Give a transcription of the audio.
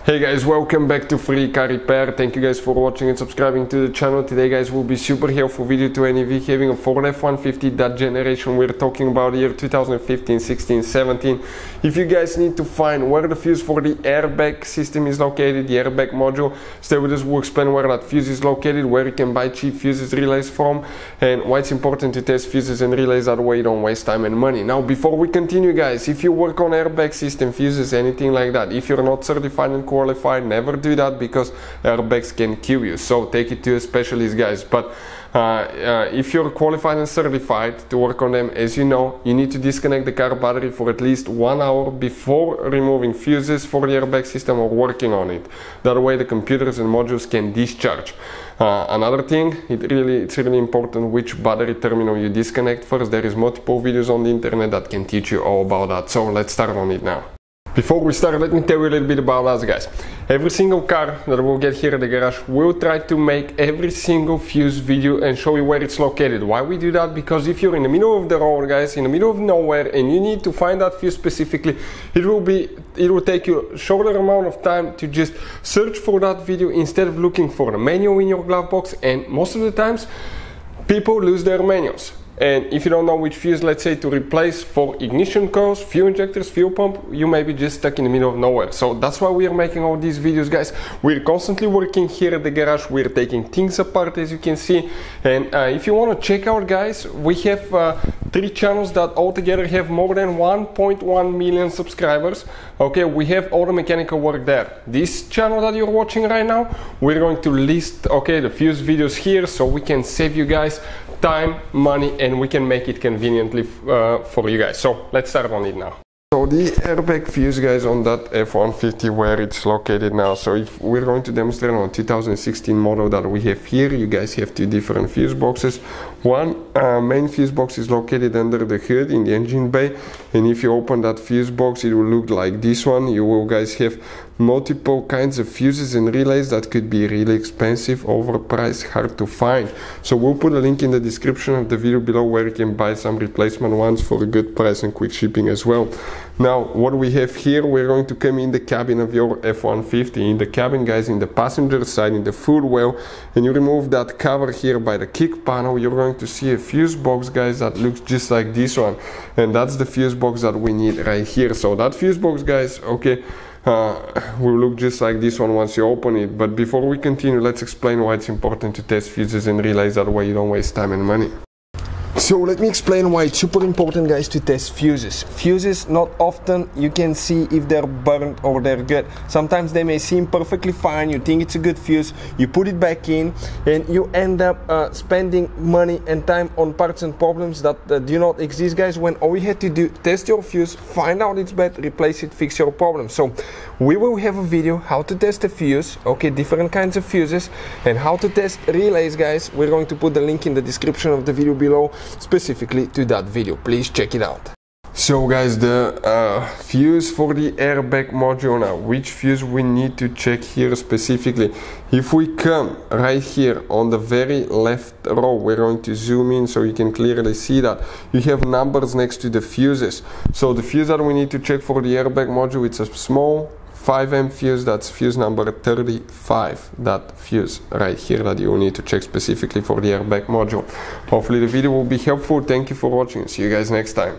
Hey guys, welcome back to Free Car Repair. Thank you guys for watching and subscribing to the channel. Today guys will be super helpful video to any of you having a Ford F-150, that generation we're talking about here, 2015, 16, 17. If you guys need to find where the fuse for the airbag system is located, the airbag module, stay with us, we'll explain where that fuse is located, where you can buy cheap fuses relays from, and why it's important to test fuses and relays, that way you don't waste time and money. Now before we continue guys, if you work on airbag system, fuses, anything like that, if you're not certified and qualified, never do that because airbags can kill you, so take it to a specialist guys. But if you're qualified and certified to work on them, as you know, you need to disconnect the car battery for at least 1 hour before removing fuses for the airbag system or working on it. That way the computers and modules can discharge. Another thing, it's really important which battery terminal you disconnect first. There is multiple videos on the internet that can teach you all about that, so let's start on it now. Before we start, let me tell you a little bit about us guys. Every single car that we'll get here at the garage, we'll try to make every single fuse video and show you where it's located. Why we do that? Because if you're in the middle of the road guys, in the middle of nowhere, and you need to find that fuse specifically, it will take you a shorter amount of time to just search for that video instead of looking for the manual in your glove box. And most of the times people lose their manuals. And if you don't know which fuse, let's say, to replace for ignition coils, fuel injectors, fuel pump, you may be just stuck in the middle of nowhere. So that's why we are making all these videos guys. We're constantly working here at the garage, we're taking things apart as you can see. And if you want to check out guys, we have 3 channels that altogether have more than 1.1 million subscribers. Okay, we have all the mechanical work there. This channel that you're watching right now, we're going to list the fuse videos here, so we can save you guys time, money, and we can make it conveniently for you guys. So let's start on it now. So the airbag fuse guys on that F-150, where it's located now. So if we're going to demonstrate on a 2016 model that we have here, you guys have 2 different fuse boxes. One main fuse box is located under the hood in the engine bay, and if you open that fuse box, it will look like this one. You will guys have multiple kinds of fuses and relays that could be really expensive, overpriced, hard to find. So we'll put a link in the description of the video below where you can buy some replacement ones for a good price and quick shipping as well. Now what we have here, we're going to come in the cabin of your F-150. In the cabin guys, in the passenger side, in the foot well, and you remove that cover here by the kick panel, you're going to see a fuse box guys that looks just like this one, and that's the fuse box that we need right here. So that fuse box guys, will look just like this one once you open it. But before we continue, let's explain why it's important to test fuses and relays, that way you don't waste time and money. So let me explain why it's super important guys to test fuses. Fuses, not often you can see if they're burnt or they're good. Sometimes they may seem perfectly fine, you think it's a good fuse, you put it back in, and you end up spending money and time on parts and problems that do not exist guys, when all you had to do, test your fuse, find out it's bad, replace it, fix your problem. So we will have a video how to test a fuse, different kinds of fuses, and how to test relays guys. We're going to put the link in the description of the video below specifically to that video. Please check it out. So guys, the fuse for the airbag module now, which fuse we need to check here specifically. If we come right here on the very left row, we're going to zoom in so you can clearly see that you have numbers next to the fuses. So the fuse that we need to check for the airbag module, it's a small 5M fuse, that's fuse number 35, that fuse right here that you will need to check specifically for the airbag module. Hopefully the video will be helpful. Thank you for watching. See you guys next time.